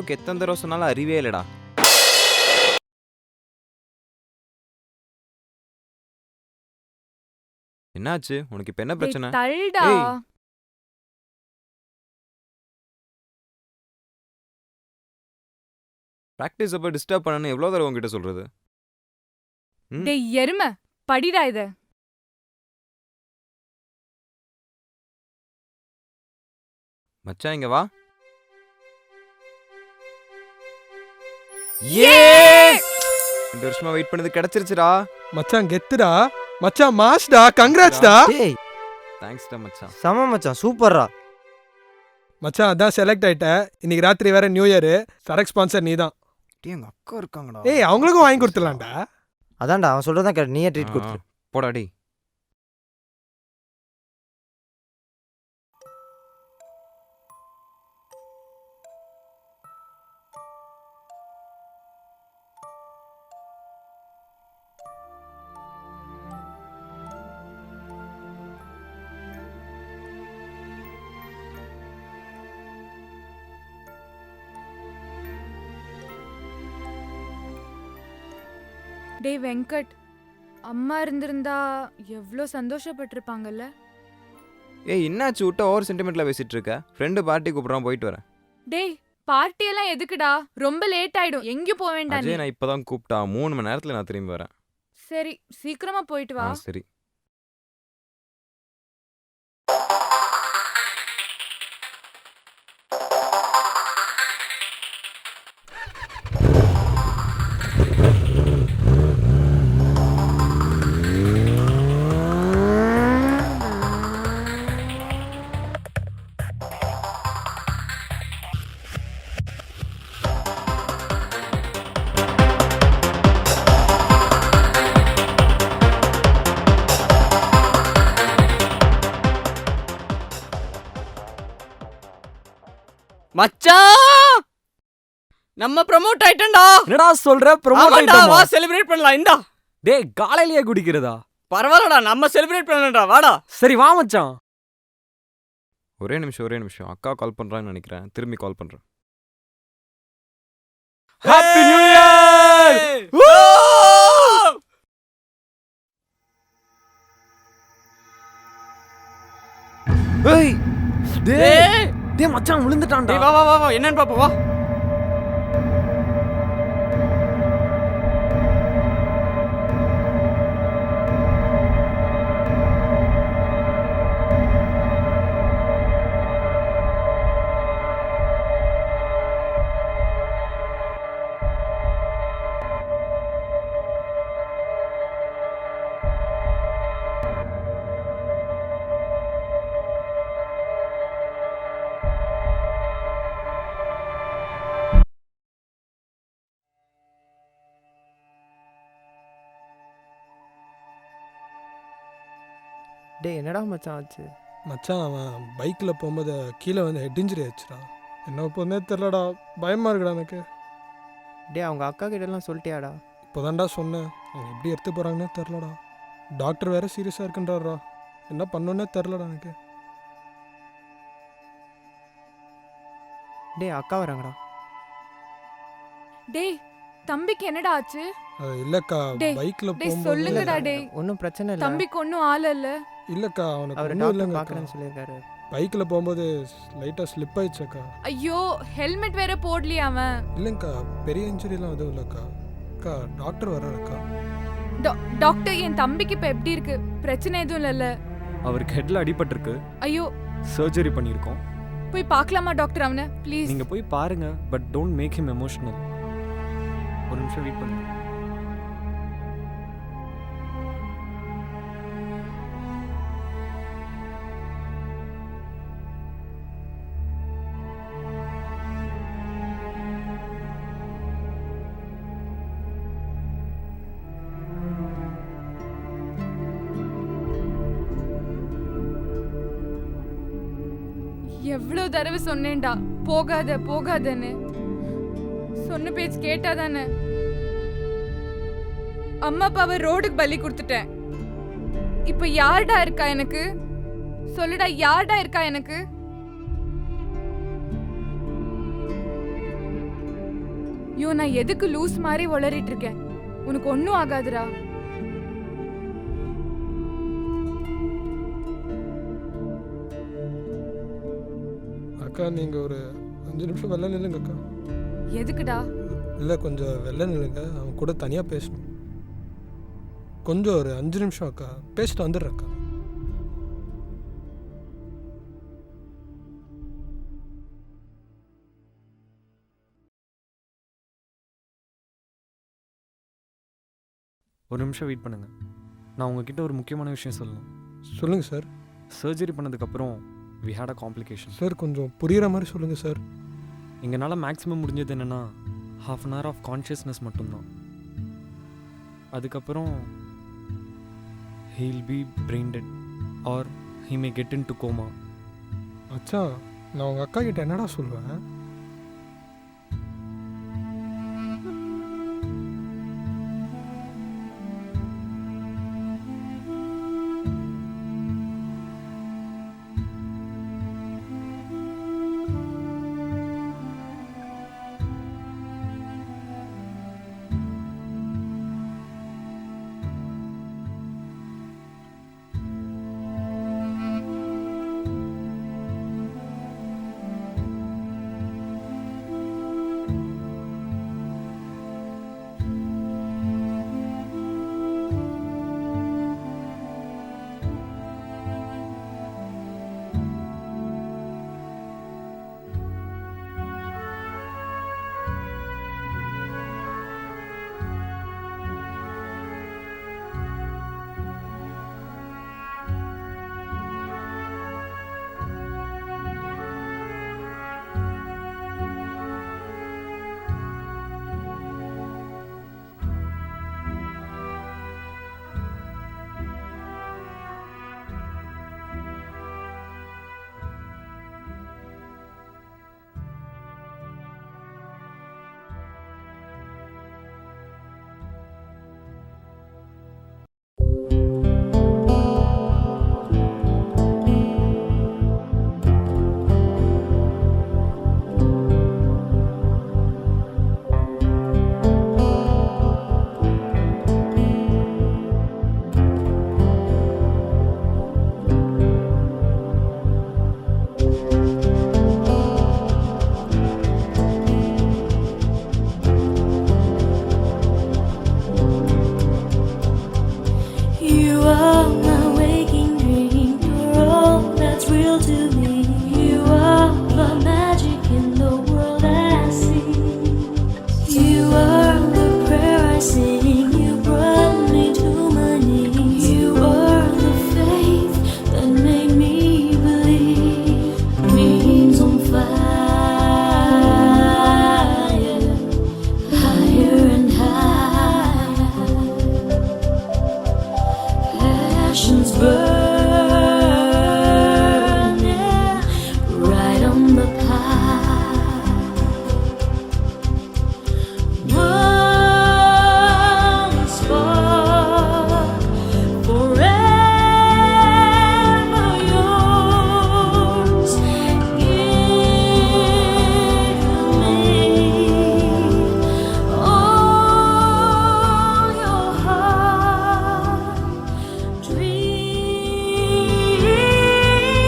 அக்காவுக்கு எத்தனை தடவை சொன்னாலும் அறிவே இல்லடா. என்னாச்சு உனக்கு? இப்ப என்ன பிரச்சனை? தள்ளுடா. பிராக்டிஸ் அப்ப டிஸ்டர்ப் பண்ணனு எவ்வளவு தடவை உங்ககிட்ட சொல்றது? டேய் எருமை, படிடா இத. மச்சான் இங்க வா. ஏ 2 வருஷமா வெயிட் பண்ணது கிடைச்சிருச்சுடா. மச்சான் கெத்துடா. மச்சான் மாஸ்டா, கங்க்ராட்ஸ்டா. டேய் தேங்க்ஸ்டா மச்சான். செம மச்சான், சூப்பர்ரா. மச்சான் அதான் செலக்ட் ஆயிட்ட. இன்னைக்கு ராத்திரி வேற நியூ இயர். சரக் ஸ்பான்சர் நீதான். டேய் எங்க அக்கா இருக்காங்கடா. ஏய் அவங்களுக்கும் வாங்கி கொடுத்துடலாம்டா. அதான்டா அவன் சொல்றதான் கேட்டு நீயே ட்ரீட் கொடுத்துரு. போடா டேய். டேய் வெங்கட், அம்மா இருந்திருந்தா எவ்வளோ சந்தோஷப்பட்டிருப்பாங்கல்ல. ஏய் என்னாச்சு விட்ட ஓவர் சென்டிமெண்ட்ல பேசிட்டு இருக்க? ஃப்ரெண்டு பார்ட்டி கூப்பிடுறான், போயிட்டு வரேன். டேய் பார்ட்டி எல்லாம் எதுக்குடா? ரொம்ப லேட் ஆயிடும். எங்கேயும் போக வேண்டாம். அஜய் நான் இப்பதான் கூப்பிட்டா. 3 மணி நேரத்துல நான் திரும்பி வரேன். சரி சீக்கிரமா போயிட்டு வா. சரி. மச்சான் நம்ம ப்ரோமோட் ஆயிட்டோம்டா. என்னடா சொல்ற? ப்ரோமோட் ஆமாடா, ஆயிட்டோமா? வா செலிப்ரேட் பண்ணலாம். இந்தா. டேய் காலையிலேயே குடிக்கிறதா? பரவாயில்லடா, நம்ம செலிப்ரேட் பண்ணணும்டா. வாடா. சரி வா மச்சான். ஒரே நிமிஷம். அக்கா கால் பண்றான்னு நினைக்கிறேன். திரும்பி கால் பண்றேன். Happy new year. ஏய் டேய் டேய் மச்சான் விழுந்துட்டான்டா. டேய் வா வா வா வா, என்னன்னு பாப்போம் வா. டேய் என்னடா மச்சான் ஆச்சு? மச்சான் அவன் பைக்கில் போகும்போது கீழே வந்து ஹெட் இன்ஜுரி ஆச்சுடா. என்ன போனே தெரிலடா. பயமாக இருக்குடா எனக்கு. டேய் அவங்க அக்கா கிட்டலாம் சொல்லிட்டியாடா? இப்போதான்டா சொன்னேன். அவங்க எப்படி எடுத்து போகிறாங்கன்னே தெரிலடா. டாக்டர் வேற சீரியஸாக இருக்குன்றாரா. என்ன பண்ணோன்னே தெரிலடா எனக்கு. டேய் அக்கா வராங்கடா. டேய் தம்பிக்கு என்னடா ஆச்சு? அது இல்லைக்கா, டேய், பைக்கில் டேய் போகும்போது சொல்லுங்கடா டேய். ஒன்றும் பிரச்சனை இல்லை. தம்பிக்கு ஒன்றும் ஆள் இல்ல. இல்லைக்கா அவனுக்கு அவர் ஒன்றும் டாக்டர் இல்லைங்க. பார்க்குறேன்னு சொல்லியிருக்காரு. பைக்கில் போகும்போது லைட்டாக ஸ்லிப் ஆயிடுச்சாக்கா. ஐயோ ஹெல்மெட் வேற போடலையா அவன்? இல்லைங்கக்கா பெரிய இன்ஜுரிலாம் எதுவும் இல்லைக்கா. அக்கா டாக்டர் வர்றாருக்கா. டாக்டர் என் தம்பிக்கு இப்ப எப்படி இருக்கு? பிரச்சனை எதுவும் இல்லைல்ல? அவருக்கு ஹெட்ல அடிபட்டிருக்கு. ஐயோ சர்ஜரி பண்ணியிருக்கோம். போய் பார்க்கலாமா டாக்டர் அவனை ப்ளீஸ்? நீங்க போய் பாருங்க, but don't make him emotional. ஒரு நிமிஷம் வெயிட் பண்ணுங்க. எவ்வளவு தடவை சொன்னேன்டா போகாத போகாதன்னு. சொன்ன பேச்சு கேட்டாதானே? அம்மா அப்பாவை ரோடுக்கு பலி கொடுத்துட்டேன். இப்ப யார்டா இருக்கா எனக்கு? சொல்லுடா, யார்டா இருக்கா எனக்கு? ஐயோ நான் எதுக்கு லூஸ் மாதிரி உளறிட்டு இருக்கேன்? உனக்கு ஒன்றும் ஆகாதுடா. அக்கா நீங்கள் ஒரு 5 நிமிஷம் வெளில நில்லுங்க அக்கா. எதுக்குடா? இல்லை கொஞ்சம் வெளில நில்லுங்க, அவன் கூட தனியாக பேசணும். கொஞ்சம் ஒரு 5 நிமிஷம் அக்கா, பேசிட்டு வந்துடுறேன் அக்கா. ஒரு நிமிஷம் வெயிட் பண்ணுங்க. நான் உங்ககிட்ட ஒரு முக்கியமான விஷயம் சொல்லணும். சொல்லுங்கள் சார். சர்ஜரி பண்ணதுக்கப்புறம் we had a complication. Sir கொஞ்சம் புரிகிற மாதிரி சொல்லுங்கள் சார். எங்களால் மேக்ஸிமம் முடிஞ்சது என்னென்னா ½ அன் ஹவர் ஆஃப் கான்ஷியஸ்னஸ் மட்டும்தான். அதுக்கப்புறம் he'll be brain dead or he may get into coma. அச்சா, நான் உங்கள் அக்கா கிட்ட என்னடா சொல்லுவேன்?